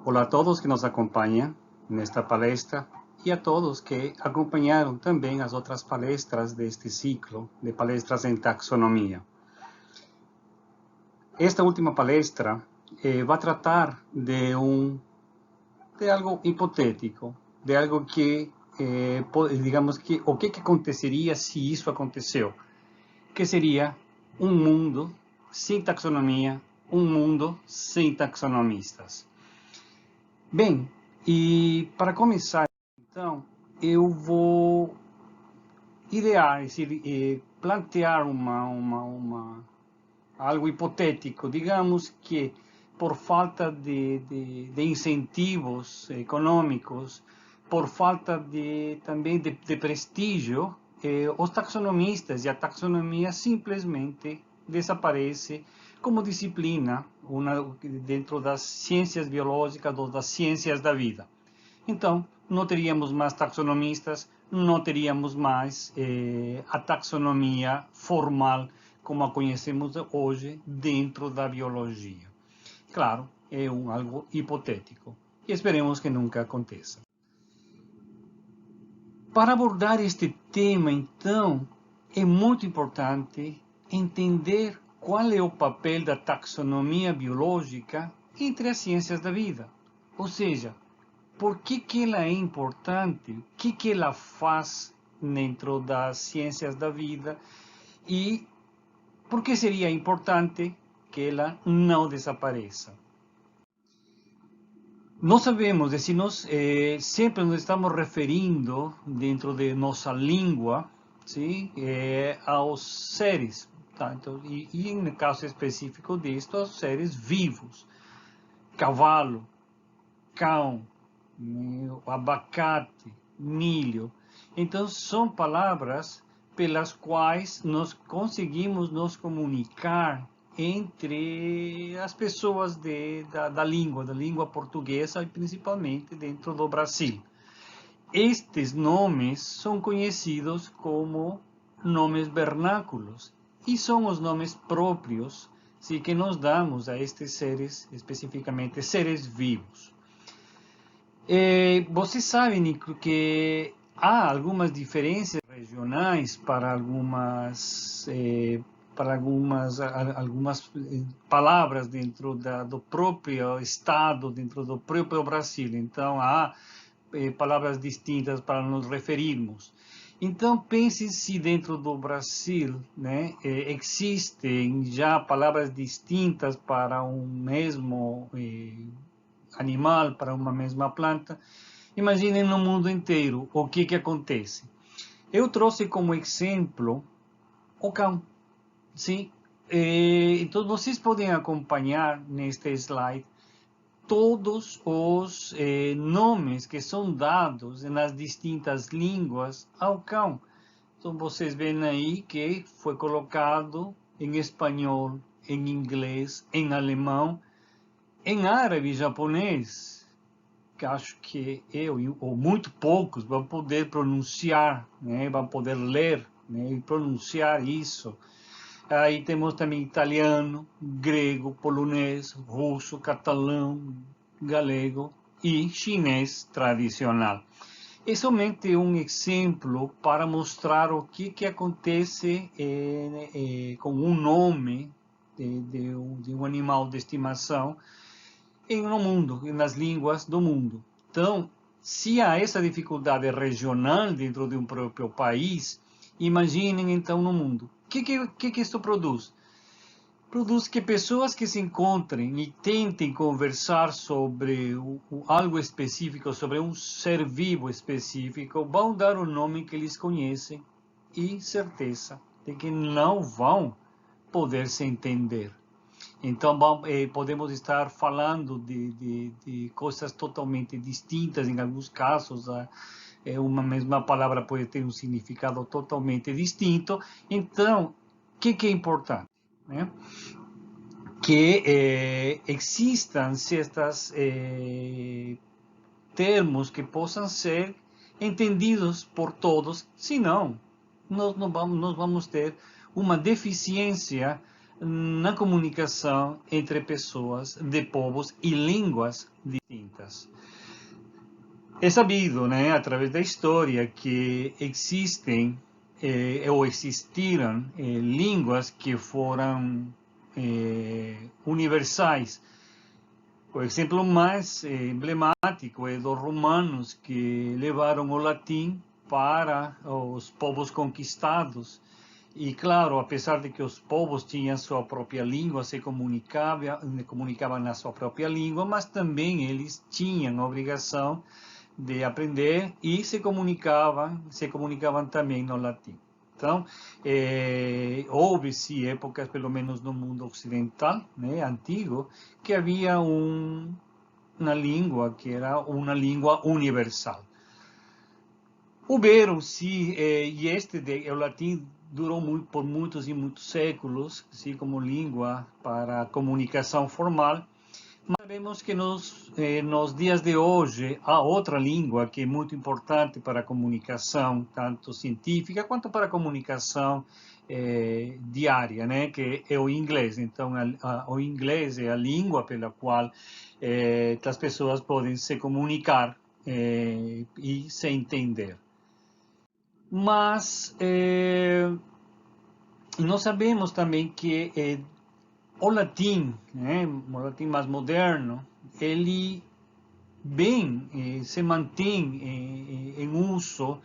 Olá a todos que nos acompanham nesta palestra e a todos que acompanharam também as outras palestras deste ciclo de palestras em taxonomia. Esta última palestra vai tratar de algo hipotético, de algo que, digamos que, o que aconteceria se isso aconteceu, que seria um mundo sem taxonomia, um mundo sem taxonomistas. Bem, e para começar, então, eu vou idear, plantear algo hipotético. Digamos que, por falta de incentivos econômicos, por falta também de prestígio, os taxonomistas e a taxonomia simplesmente desaparece como disciplina dentro das ciências biológicas ou das ciências da vida. Então, não teríamos mais taxonomistas, não teríamos mais a taxonomia formal como a conhecemos hoje dentro da biologia. Claro, é algo hipotético e esperemos que nunca aconteça. Para abordar este tema, então, é muito importante entender qual é o papel da taxonomia biológica entre as ciências da vida. Ou seja, por que ela é importante, o que ela faz dentro das ciências da vida e por que seria importante que ela não desapareça. Nós sabemos, se nós sempre nos estamos referindo dentro de nossa língua, sim, aos seres, tá? Então, e no caso específico disto, aos seres vivos, cavalo, cão, abacate, milho. Então, são palavras pelas quais nós conseguimos nos comunicar entre as pessoas da língua portuguesa, e principalmente dentro do Brasil. Estes nomes são conhecidos como nomes vernáculos e são os nomes próprios que nós damos a estes seres, especificamente seres vivos. Vocês sabem que há algumas diferenças regionais para algumas palavras dentro do próprio estado, dentro do próprio Brasil. Então, há palavras distintas para nos referirmos. Então, pense se dentro do Brasil, né, existem já palavras distintas para um mesmo animal, para uma mesma planta. Imaginem no mundo inteiro o que acontece. Eu trouxe como exemplo o cão. Sim? Então, vocês podem acompanhar neste slide todos os nomes que são dados nas distintas línguas ao cão. Então, vocês veem aí que foi colocado em espanhol, em inglês, em alemão, em árabe e japonês, que acho que eu, ou muito poucos, vão poder pronunciar, né? Vão poder ler, né? E pronunciar isso. Aí temos também italiano, grego, polonês, russo, catalão, galego e chinês tradicional. É somente um exemplo para mostrar o que acontece com um nome de um animal de estimação no mundo, nas línguas do mundo. Então, se há essa dificuldade regional dentro de um próprio país, imaginem então no mundo. O que isso produz? Produz que pessoas que se encontrem e tentem conversar sobre algo específico, sobre um ser vivo específico, vão dar o nome que eles conhecem e certeza de que não vão poder se entender. Então, podemos estar falando de coisas totalmente distintas, em alguns casos, uma mesma palavra pode ter um significado totalmente distinto. Então, o que é importante? Né? Que existam certos termos que possam ser entendidos por todos, senão nós vamos ter uma deficiência na comunicação entre pessoas de povos e línguas distintas. É sabido, né, através da história, que existem ou existiram línguas que foram universais. O exemplo mais emblemático é dos romanos, que levaram o latim para os povos conquistados. E claro, apesar de que os povos tinham sua própria língua, se comunicavam na sua própria língua, mas também eles tinham a obrigação de aprender e se comunicavam também no latim. Então, houve-se épocas, pelo menos no mundo ocidental, né, antigo, que havia uma língua que era uma língua universal. Houveram-se, o latim durou por muitos e muitos séculos, assim, como língua para comunicação formal. Mas sabemos que nos dias de hoje há outra língua que é muito importante para a comunicação, tanto científica quanto para a comunicação diária, né? Que é o inglês. Então, o inglês é a língua pela qual as pessoas podem se comunicar e se entender. Mas nós sabemos também que o latim, né, o latim mais moderno, ele se mantém em uso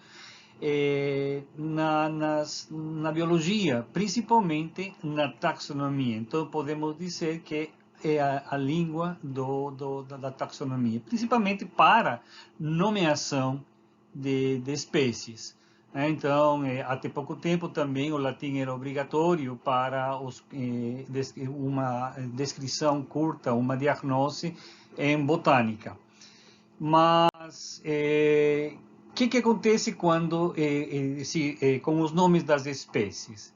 na biologia, principalmente na taxonomia. Então, podemos dizer que é a língua da taxonomia, principalmente para nomeação de espécies. Então, até pouco tempo também o latim era obrigatório para uma descrição curta, uma diagnose em botânica. Mas o que acontece quando com os nomes das espécies?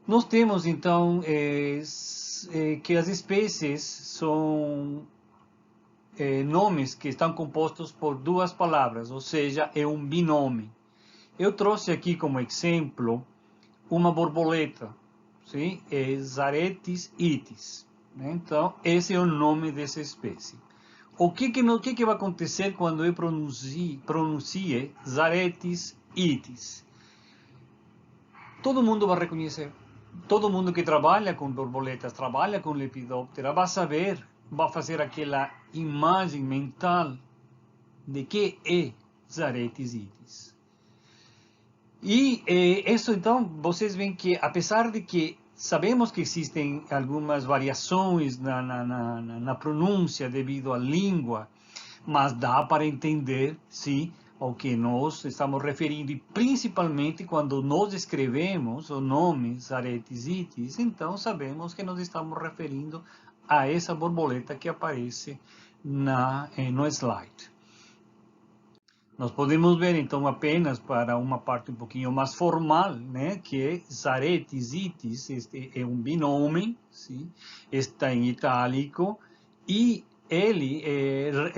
Nós temos então que as espécies são nomes que estão compostos por duas palavras, ou seja, é um binômio. Eu trouxe aqui como exemplo uma borboleta, sim? É Zaretis itis. Né? Então, esse é o nome dessa espécie. O que vai acontecer quando eu pronuncie Zaretis itis? Todo mundo vai reconhecer. Todo mundo que trabalha com borboletas, trabalha com Lepidoptera, vai saber, vai fazer aquela imagem mental de que é Zaretis itis. E isso, então, vocês veem que, apesar de que sabemos que existem algumas variações na pronúncia devido à língua, mas dá para entender, sim, ao que nós estamos referindo, e principalmente quando nós escrevemos o nome Zaretis itis, então sabemos que nós estamos referindo a essa borboleta que aparece no slide. Nós podemos ver, então, apenas para uma parte um pouquinho mais formal, né, que é Zaretis itis, este é um binômio, sim? Está em itálico, e ele,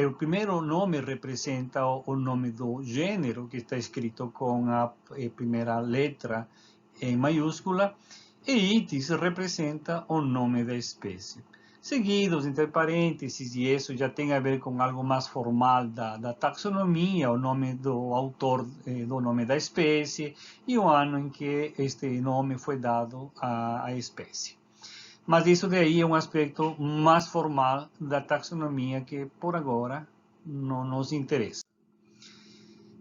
o primeiro nome representa o nome do gênero, que está escrito com a primeira letra em maiúscula, e itis representa o nome da espécie. Seguidos, entre parênteses, e isso já tem a ver com algo mais formal da taxonomia, o nome do autor do nome da espécie e o ano em que este nome foi dado à espécie. Mas isso daí é um aspecto mais formal da taxonomia que, por agora, não nos interessa.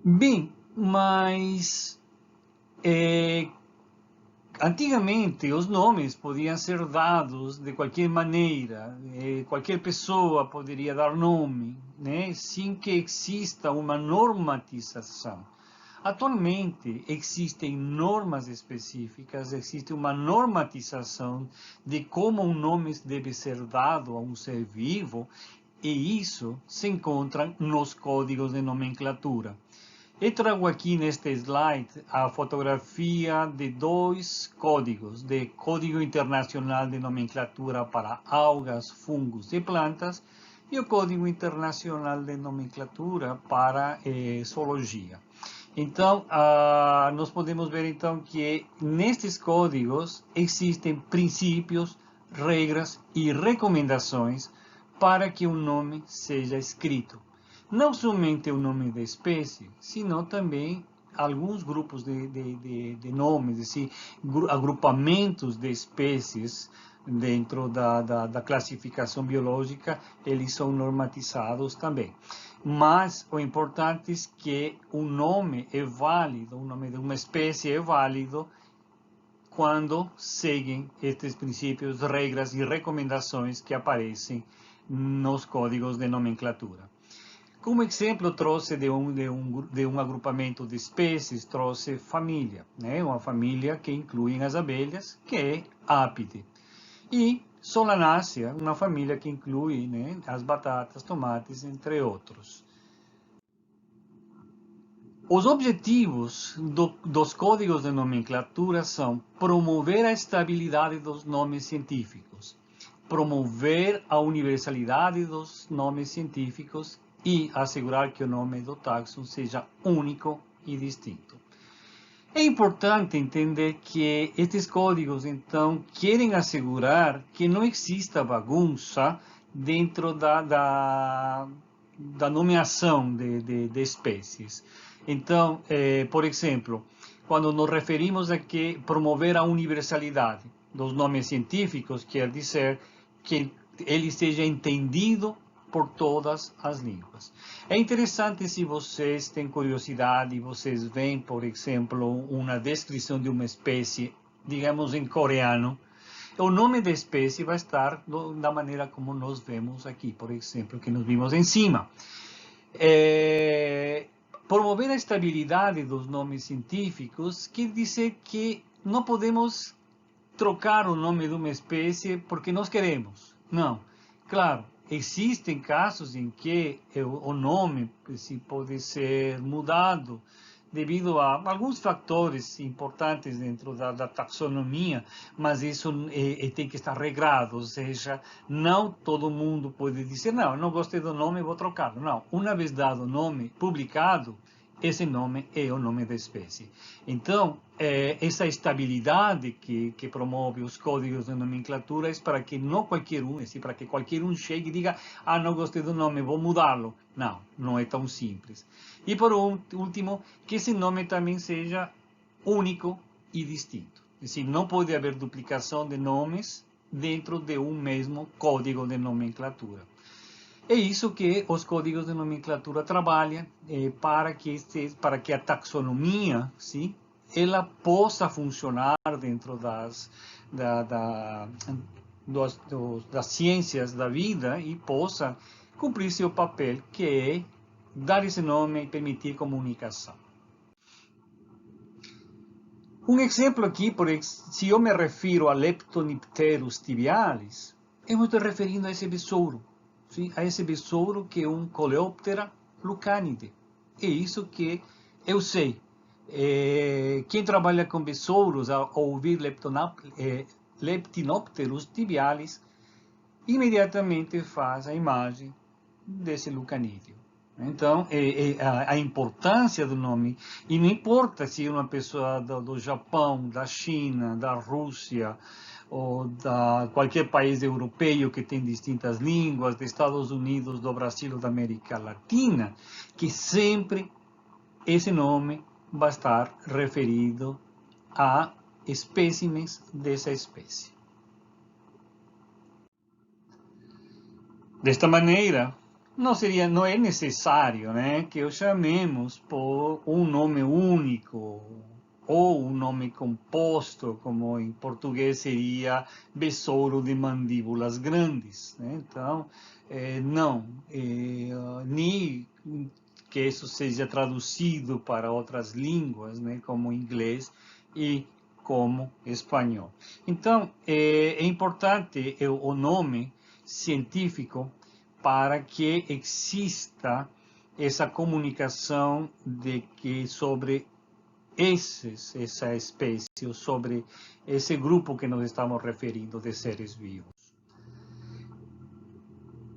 Bem, mas antigamente, os nomes podiam ser dados de qualquer maneira, qualquer pessoa poderia dar nome, né, sem que exista uma normatização. Atualmente, existem normas específicas, existe uma normatização de como um nome deve ser dado a um ser vivo, e isso se encontra nos códigos de nomenclatura. Eu trago aqui neste slide a fotografia de dois códigos, de Código Internacional de Nomenclatura para Algas, Fungos e Plantas e o Código Internacional de Nomenclatura para Zoologia. Então, nós podemos ver então que nestes códigos existem princípios, regras e recomendações para que um nome seja escrito. Não somente o nome da espécie, sino também alguns grupos de nomes, assim, agrupamentos de espécies dentro da classificação biológica, eles são normatizados também. Mas o importante é que o nome é válido, o nome de uma espécie é válido quando seguem estes princípios, regras e recomendações que aparecem nos códigos de nomenclatura. Como exemplo, trouxe de um agrupamento de espécies, trouxe família, né? Uma família que inclui as abelhas, que é Apidae. E Solanácea, uma família que inclui, né, as batatas, tomates, entre outros. Os objetivos dos códigos de nomenclatura são promover a estabilidade dos nomes científicos, promover a universalidade dos nomes científicos e assegurar que o nome do taxon seja único e distinto. É importante entender que estes códigos, então, querem assegurar que não exista bagunça dentro da nomeação de espécies. Então, por exemplo, quando nos referimos a que promover a universalidade dos nomes científicos, quer dizer que ele seja entendido por todas as línguas. É interessante, se vocês têm curiosidade, vocês veem, por exemplo, uma descrição de uma espécie, digamos em coreano, o nome da espécie vai estar da maneira como nós vemos aqui, por exemplo, que nós vimos em cima. Promover a estabilidade dos nomes científicos quer dizer que não podemos trocar o nome de uma espécie porque nós queremos. Não. Claro, existem casos em que o nome pode ser mudado devido a alguns fatores importantes dentro da taxonomia, mas isso tem que estar regrado, ou seja, não todo mundo pode dizer, não, eu não gostei do nome, vou trocá-lo. Não, uma vez dado o nome publicado, esse nome é o nome da espécie. Então, essa estabilidade que promove os códigos de nomenclatura é para que não qualquer um, para que qualquer um chegue e diga, ah, não gostei do nome, vou mudá-lo. Não, não é tão simples. E por último, que esse nome também seja único e distinto. É decir, não pode haver duplicação de nomes dentro de um mesmo código de nomenclatura. É isso que os códigos de nomenclatura trabalham para que a taxonomia, sim, ela possa funcionar dentro das ciências da vida e possa cumprir seu papel, que é dar esse nome e permitir comunicação. Um exemplo aqui, se eu me refiro a Leptonipterus tibialis, eu estou referindo a esse besouro. Sim, a esse besouro que é um Coleoptera lucanidae. É isso que eu sei. Quem trabalha com besouros, ao ouvir Leptinopterus tibialis, imediatamente faz a imagem desse lucanídeo. Então, a importância do nome, e não importa se é uma pessoa do Japão, da China, da Rússia, ou de qualquer país europeu que tem distintas línguas, dos Estados Unidos, do Brasil ou da América Latina, que sempre esse nome vai estar referido a espécimes dessa espécie. Desta maneira, não é necessário, né, que o chamemos por um nome único, ou um nome composto, como em português seria besouro de mandíbulas grandes. Né? Então, nem que isso seja traduzido para outras línguas, né, como inglês e como espanhol. Então, é importante o nome científico para que exista essa comunicação sobre essa espécie, ou sobre esse grupo que nós estamos referindo de seres vivos.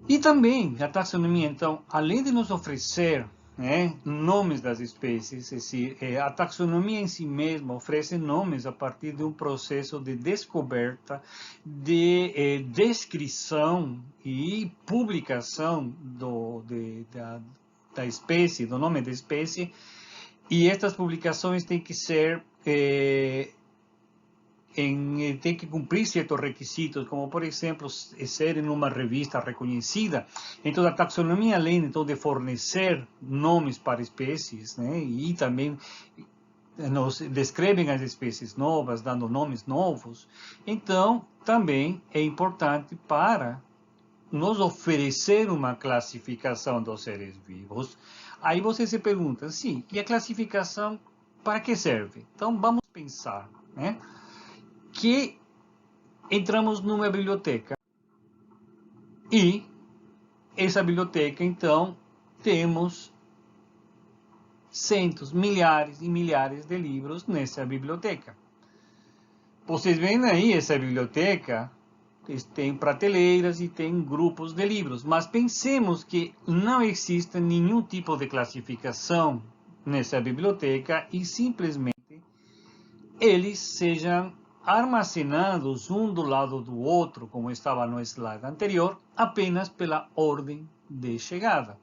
E também a taxonomia, então, além de nos oferecer né, nomes das espécies, é decir, a taxonomia em si mesma oferece nomes a partir de um processo de descoberta, de descrição e publicação da espécie, do nome da espécie, e estas publicações têm que ser tem que cumprir certos requisitos, como, por exemplo, ser em uma revista reconhecida. Então, a taxonomia, além então, de fornecer nomes para espécies, né, e também nos descrevem as espécies novas, dando nomes novos, então, também é importante para nos oferecer uma classificação dos seres vivos. Aí você se pergunta, sim, e a classificação para que serve? Então, vamos pensar, né? Que entramos numa biblioteca e essa biblioteca, então, temos centos, milhares e milhares de livros nessa biblioteca. Vocês veem aí essa biblioteca, tem prateleiras e tem grupos de livros, mas pensemos que não existe nenhum tipo de classificação nessa biblioteca e simplesmente eles sejam armazenados um do lado do outro, como estava no slide anterior, apenas pela ordem de chegada.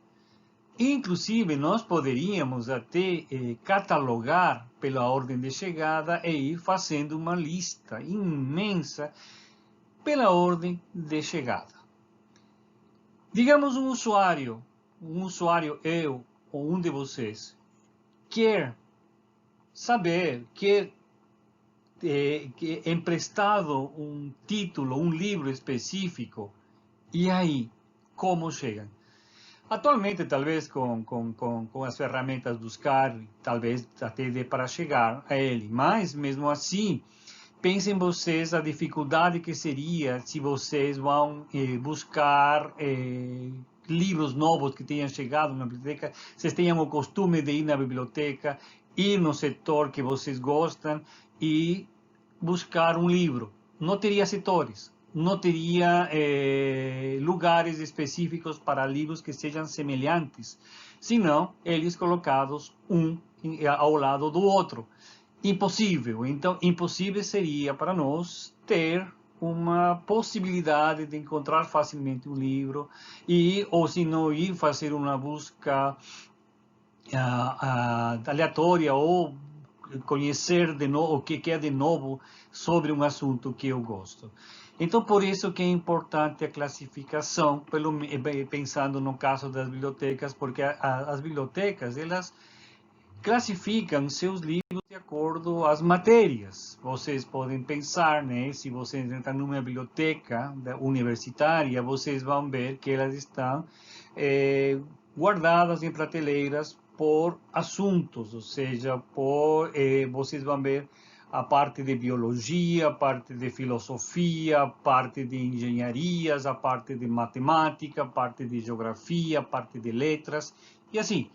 Inclusive, nós poderíamos até catalogar pela ordem de chegada e ir fazendo uma lista imensa pela ordem de chegada. Digamos um usuário, eu ou um de vocês, quer saber, quer emprestado um título, um livro específico, e aí, como chegam? Atualmente, talvez com as ferramentas buscar, talvez até dê para chegar a ele, mas mesmo assim, pensem vocês a dificuldade que seria se vocês vão buscar livros novos que tenham chegado na biblioteca, vocês tenham o costume de ir na biblioteca, ir no setor que vocês gostam e buscar um livro. Não teria setores, não teria lugares específicos para livros que sejam semelhantes, senão eles colocados um ao lado do outro. Impossível. Então, impossível seria para nós ter uma possibilidade de encontrar facilmente um livro ou se não ir fazer uma busca aleatória ou conhecer de novo o que é de novo sobre um assunto que eu gosto. Então, por isso que é importante a classificação, pensando no caso das bibliotecas, porque as bibliotecas, elas classificam seus livros de acordo com as matérias. Vocês podem pensar, né, se vocês entram numa biblioteca universitária, vocês vão ver que elas estão guardadas em prateleiras por assuntos, ou seja, vocês vão ver a parte de biologia, a parte de filosofia, a parte de engenharias, a parte de matemática, a parte de geografia, a parte de letras, e assim,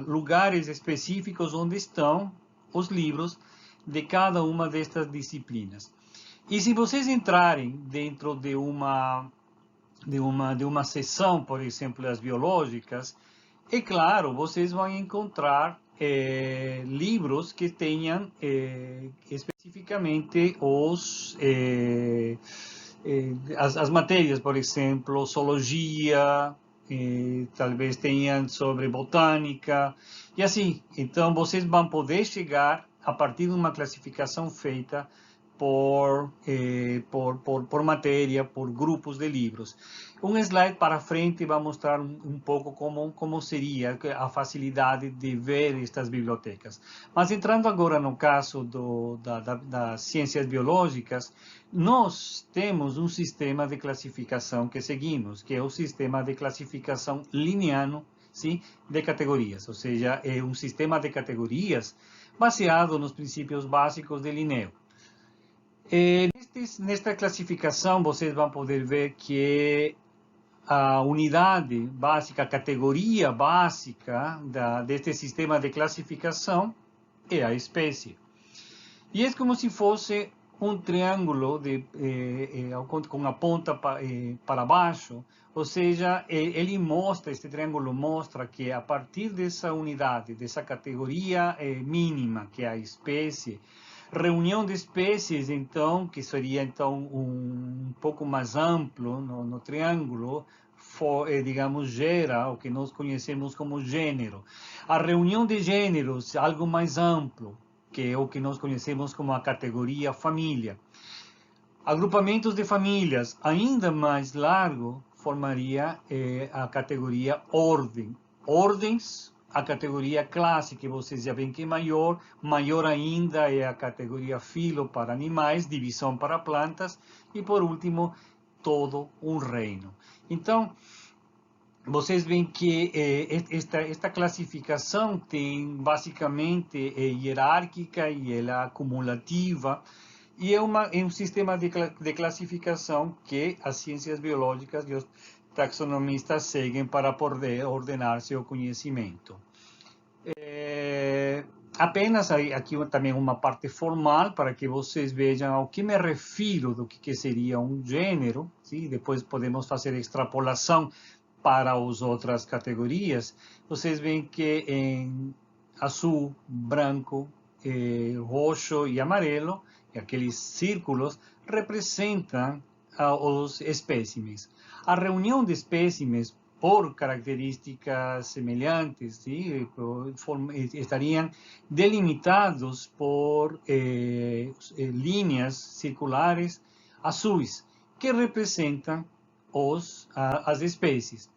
lugares específicos onde estão os livros de cada uma destas disciplinas. E se vocês entrarem dentro de uma seção, por exemplo, das biológicas, é claro, vocês vão encontrar livros que tenham especificamente as matérias, por exemplo, zoologia, talvez tenham sobre botânica, e assim. Então, vocês vão poder chegar a partir de uma classificação feita por matéria, por grupos de livros. Um slide para frente vai mostrar um pouco como seria a facilidade de ver estas bibliotecas. Mas entrando agora no caso das ciências biológicas, nós temos um sistema de classificação que seguimos, que é o sistema de classificação linneano, sim, de categorias, ou seja, é um sistema de categorias baseado nos princípios básicos de Linneu. Nesta classificação, vocês vão poder ver que a unidade básica, a categoria básica deste sistema de classificação é a espécie. E é como se fosse um triângulo com a ponta para baixo, ou seja, ele mostra, este triângulo mostra que a partir dessa unidade, dessa categoria mínima, que é a espécie, reunião de espécies, então, que seria então um pouco mais amplo no triângulo, digamos, gera o que nós conhecemos como gênero. A reunião de gêneros, algo mais amplo, que é o que nós conhecemos como a categoria família. Agrupamentos de famílias, ainda mais largo, formaria a categoria ordem. Ordens, a categoria classe, que vocês já veem que é maior. Maior ainda é a categoria filo para animais, divisão para plantas. E, por último, todo um reino. Então, vocês veem que esta classificação tem basicamente hierárquica e ela acumulativa, e é um sistema de classificação que as ciências biológicas e os taxonomistas seguem para poder ordenar seu conhecimento. Apenas aqui também uma parte formal para que vocês vejam ao que me refiro do que seria um gênero. Sim? Depois podemos fazer extrapolação para as outras categorias. Vocês veem que em azul, branco, roxo e amarelo, aqueles círculos, representam os espécimes. A reunião de espécimes por características semelhantes, ¿sí? Estarían delimitados por líneas circulares azuis, que representan as espécies.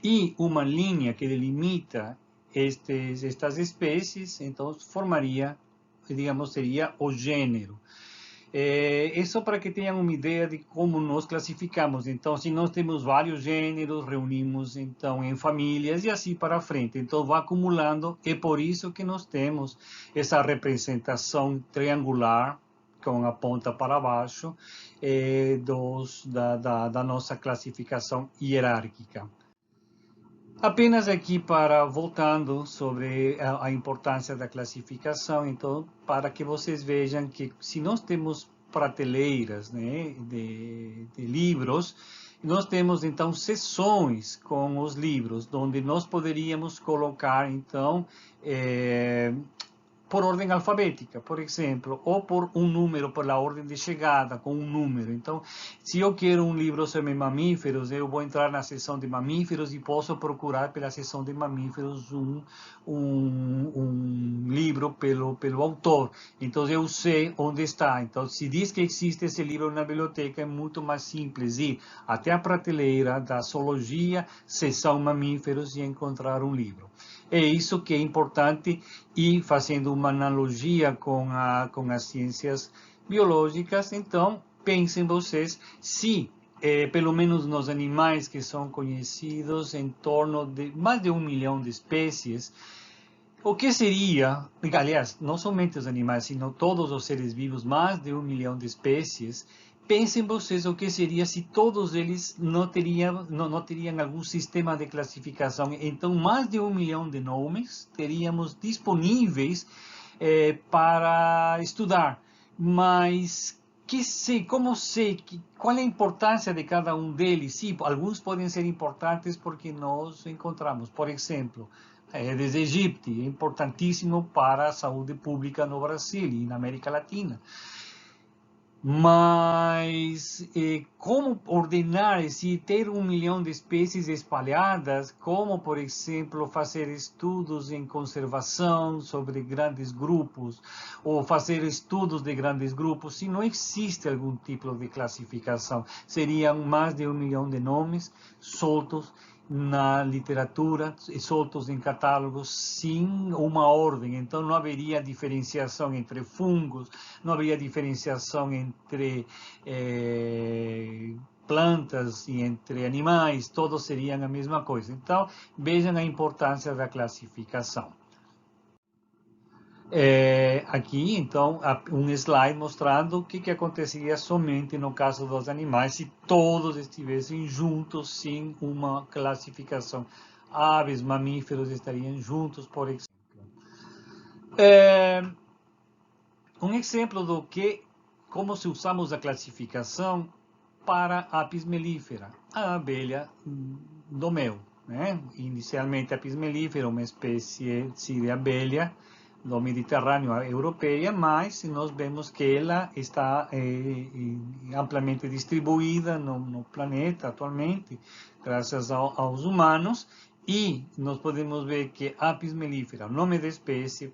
E uma linha que delimita estas espécies, então formaria, digamos, seria o gênero. Isso para que tenham uma ideia de como nós classificamos. Então, se nós temos vários gêneros, reunimos então em famílias e assim para frente. Então, vai acumulando. É por isso que nós temos essa representação triangular com a ponta para baixo da nossa classificação hierárquica. Apenas aqui voltando sobre a importância da classificação, então, para que vocês vejam que se nós temos prateleiras, né, de livros, nós temos então seções com os livros, onde nós poderíamos colocar então por ordem alfabética, por exemplo, ou por um número, pela ordem de chegada, com um número. Então, se eu quero um livro sobre mamíferos, eu vou entrar na seção de mamíferos e posso procurar pela seção de mamíferos um livro pelo autor. Então, eu sei onde está. Então, se diz que existe esse livro na biblioteca, é muito mais simples ir até a prateleira da zoologia, seção mamíferos e encontrar um livro. É isso que é importante, e fazendo uma analogia com as ciências biológicas, então pensem vocês se, pelo menos nos animais que são conhecidos, em torno de mais de 1 milhão de espécies, o que seria, aliás, não somente os animais, sino todos os seres vivos, mais de 1 milhão de espécies. Pensem vocês o que seria se todos eles não teriam algum sistema de classificação. Então, mais de 1 milhão de nomes teríamos disponíveis para estudar. Mas, como sei, qual é a importância de cada um deles? Sim, alguns podem ser importantes porque nós encontramos. Por exemplo, Aedes aegypti, é importantíssimo para a saúde pública no Brasil e na América Latina. Mas como ordenar, se ter 1 milhão de espécies espalhadas, como, por exemplo, fazer estudos em conservação sobre grandes grupos, ou fazer estudos de grandes grupos, se não existe algum tipo de classificação? Seriam mais de 1 milhão de nomes soltos na literatura, soltos em catálogos, sem uma ordem. Então, não haveria diferenciação entre fungos, não haveria diferenciação entre plantas e entre animais, todos seriam a mesma coisa. Então, vejam a importância da classificação. Aqui, então, um slide mostrando o que aconteceria somente no caso dos animais se todos estivessem juntos sem uma classificação. Aves, mamíferos estariam juntos, por exemplo. Um exemplo do que como se usamos a classificação para a apis mellifera, a abelha do mel, né? Inicialmente a apis mellifera, uma espécie de abelha do Mediterrâneo europeia, mas nós vemos que ela está amplamente distribuída no planeta atualmente, graças aos humanos, e nós podemos ver que Apis mellifera, nome da espécie,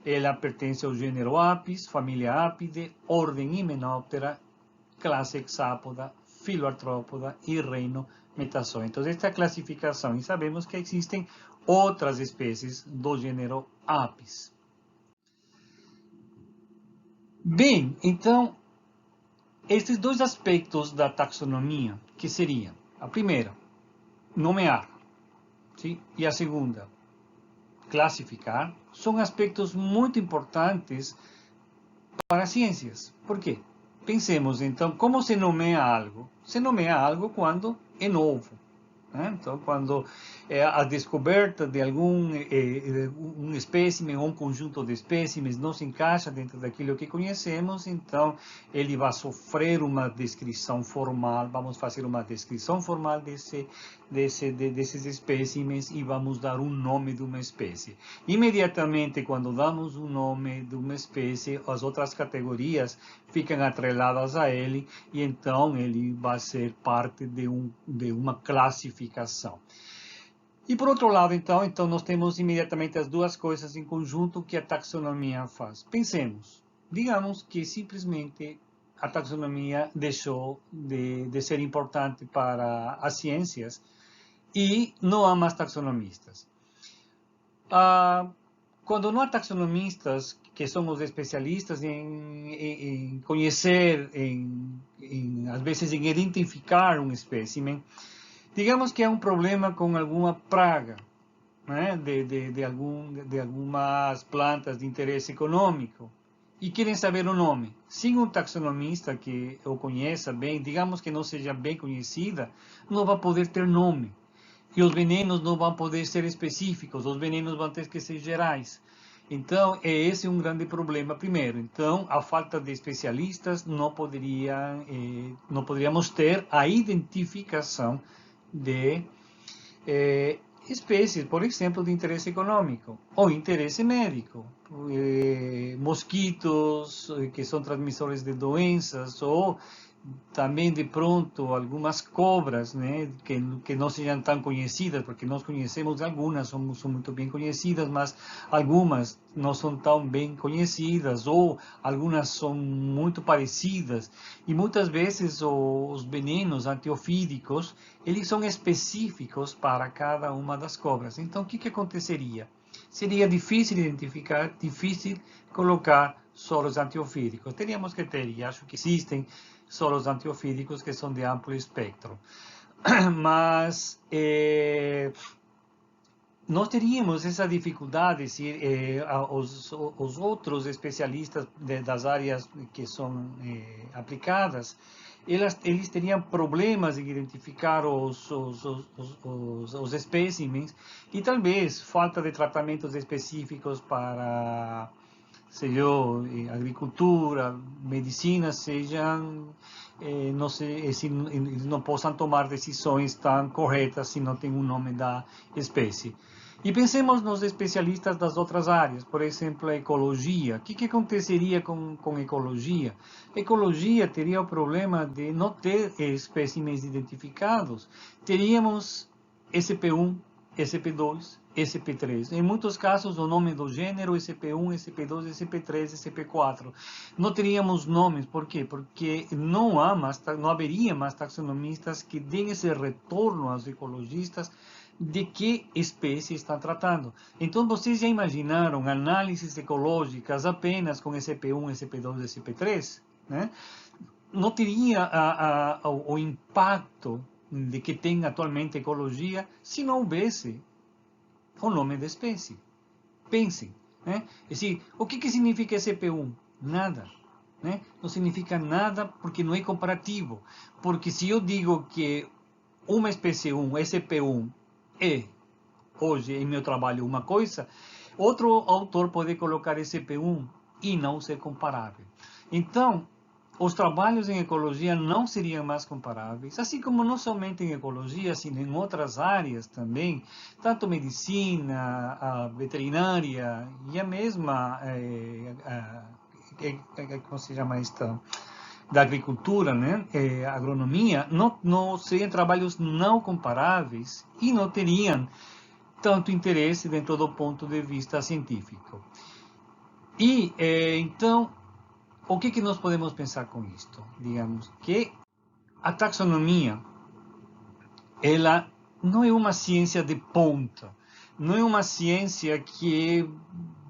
ela pertence ao gênero Apis, família Apidae, ordem Hymenoptera, classe Hexápoda, filo Artrópoda e reino Metazoa. Então, esta é a classificação, e sabemos que existem outras espécies do gênero Apis. Bem, então, estes dois aspectos da taxonomia, que seriam, a primeira, nomear, sim? E a segunda, classificar, são aspectos muito importantes para as ciências. Por quê? Pensemos, então, como se nomeia algo? Se nomeia algo quando é novo. Né? Então, quando a descoberta de algum um espécime ou um conjunto de espécimes não se encaixa dentro daquilo que conhecemos, então ele vai sofrer uma descrição formal, vamos fazer uma descrição formal desses espécimes e vamos dar um nome de uma espécie. Imediatamente, quando damos um nome de uma espécie, as outras categorias ficam atreladas a ele e então ele vai ser parte de uma classificação. E por outro lado, então nós temos imediatamente as duas coisas em conjunto que a taxonomia faz. Pensemos, digamos que simplesmente a taxonomia deixou de ser importante para as ciências e não há mais taxonomistas. Quando não há taxonomistas, que são os especialistas em conhecer, às vezes em identificar um espécimen, digamos que há um problema com alguma praga, né, de algumas plantas de interesse econômico, e querem saber o nome. Sem um taxonomista que o conheça bem, digamos que não seja bem conhecida, não vai poder ter nome. E os venenos não vão poder ser específicos, os venenos vão ter que ser gerais. Então, esse é um grande problema, primeiro. Então, a falta de especialistas não poderíamos ter a identificação de espécies, por exemplo, de interesse econômico ou interesse médico. Mosquitos que são transmissores de doenças ou também, de pronto, algumas cobras, né, que não sejam tão conhecidas, porque nós conhecemos algumas, são muito bem conhecidas, mas algumas não são tão bem conhecidas, ou algumas são muito parecidas, e muitas vezes os venenos antiofídicos, eles são específicos para cada uma das cobras. Então, o que aconteceria? Seria difícil identificar, difícil colocar soros antiofídicos. Teríamos que ter, e acho que existem, soros antiofídicos que são de amplo espectro. Mas nós teríamos essa dificuldade se os outros especialistas das áreas que são aplicadas, eles teriam problemas em identificar os espécimes e talvez falta de tratamentos específicos para, sei eu, agricultura, medicina, sejam, não sei, se eles não possam tomar decisões tão corretas se não tem um nome da espécie. E pensemos nos especialistas das outras áreas, por exemplo, a ecologia. O que aconteceria com ecologia? Ecologia teria o problema de não ter espécimes identificados. Teríamos SP1, SP2, SP3. Em muitos casos, o nome do gênero SP1, SP2, SP3, SP4. Não teríamos nomes, por quê? Porque não haveria mais taxonomistas que deem esse retorno aos ecologistas de que espécie está tratando. Então, vocês já imaginaram análises ecológicas apenas com SP1, SP2, SP3? Né? Não teria o impacto de que tem atualmente a ecologia se não houvesse o nome da espécie. Pensem. Né? O que significa SP1? Nada. Né? Não significa nada porque não é comparativo. Porque se eu digo que uma espécie 1, SP1, hoje em meu trabalho uma coisa, outro autor pode colocar SP1 e não ser comparável. Então, os trabalhos em ecologia não seriam mais comparáveis, assim como não somente em ecologia, sino em outras áreas também, tanto medicina, a veterinária e a mesma, como se chama isto, da agricultura, né? Agronomia, não seriam trabalhos não comparáveis e não teriam tanto interesse dentro do ponto de vista científico. E, então, o que nós podemos pensar com isto? Digamos que a taxonomia, ela não é uma ciência de ponta, não é uma ciência que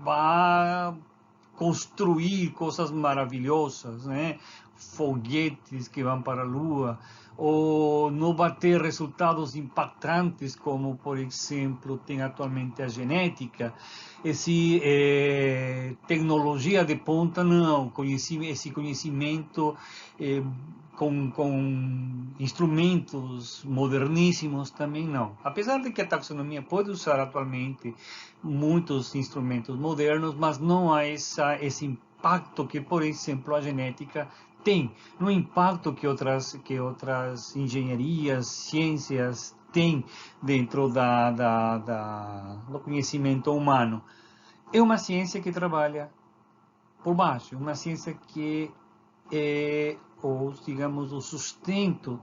vai construir coisas maravilhosas, né? Foguetes que vão para a Lua, ou não vai ter resultados impactantes, como, por exemplo, tem atualmente a genética. Tecnologia de ponta, não. Esse conhecimento com instrumentos moderníssimos também não. Apesar de que a taxonomia pode usar atualmente muitos instrumentos modernos, mas não há esse impacto que, por exemplo, a genética tem, no impacto que outras engenharias, ciências têm dentro do conhecimento humano. É uma ciência que trabalha por baixo, uma ciência que é, digamos, o sustento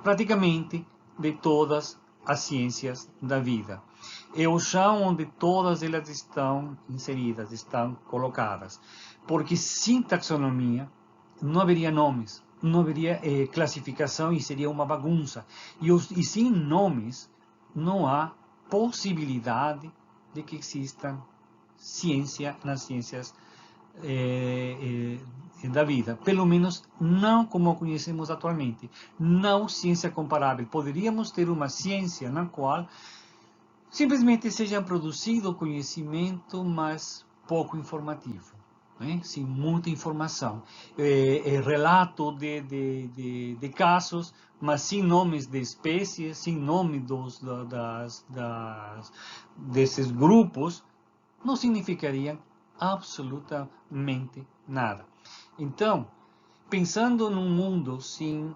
praticamente de todas as ciências da vida. É o chão onde todas elas estão inseridas, estão colocadas. Porque sem taxonomia não haveria nomes, não haveria classificação e seria uma bagunça. E sem nomes não há possibilidade de que exista ciência nas ciências da vida, pelo menos não como conhecemos atualmente, não ciência comparável. Poderíamos ter uma ciência na qual simplesmente seja produzido conhecimento, mas pouco informativo, né? Sem muita informação. Relato de casos, mas sem nomes de espécies, sem nome desses grupos, não significaria absolutamente nada. Então, pensando num mundo sem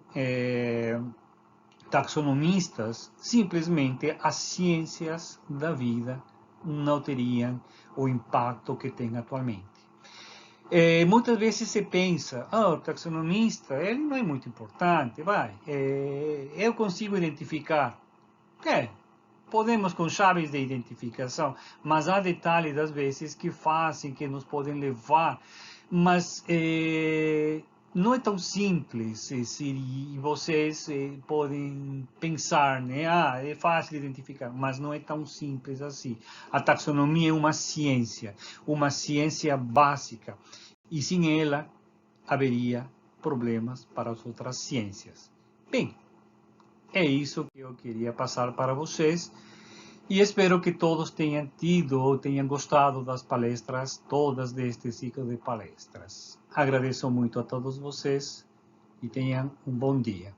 taxonomistas, simplesmente as ciências da vida não teriam o impacto que tem atualmente. Muitas vezes se pensa, o taxonomista, ele não é muito importante, eu consigo identificar. Podemos com chaves de identificação, mas há detalhes às vezes que fazem, que nos podem levar, mas não é tão simples, e vocês podem pensar, né? É fácil identificar, mas não é tão simples assim. A taxonomia é uma ciência básica, e sem ela haveria problemas para as outras ciências. Bem, é isso que eu queria passar para vocês e espero que todos tenham tido ou tenham gostado das palestras, todas deste ciclo de palestras. Agradeço muito a todos vocês e tenham um bom dia.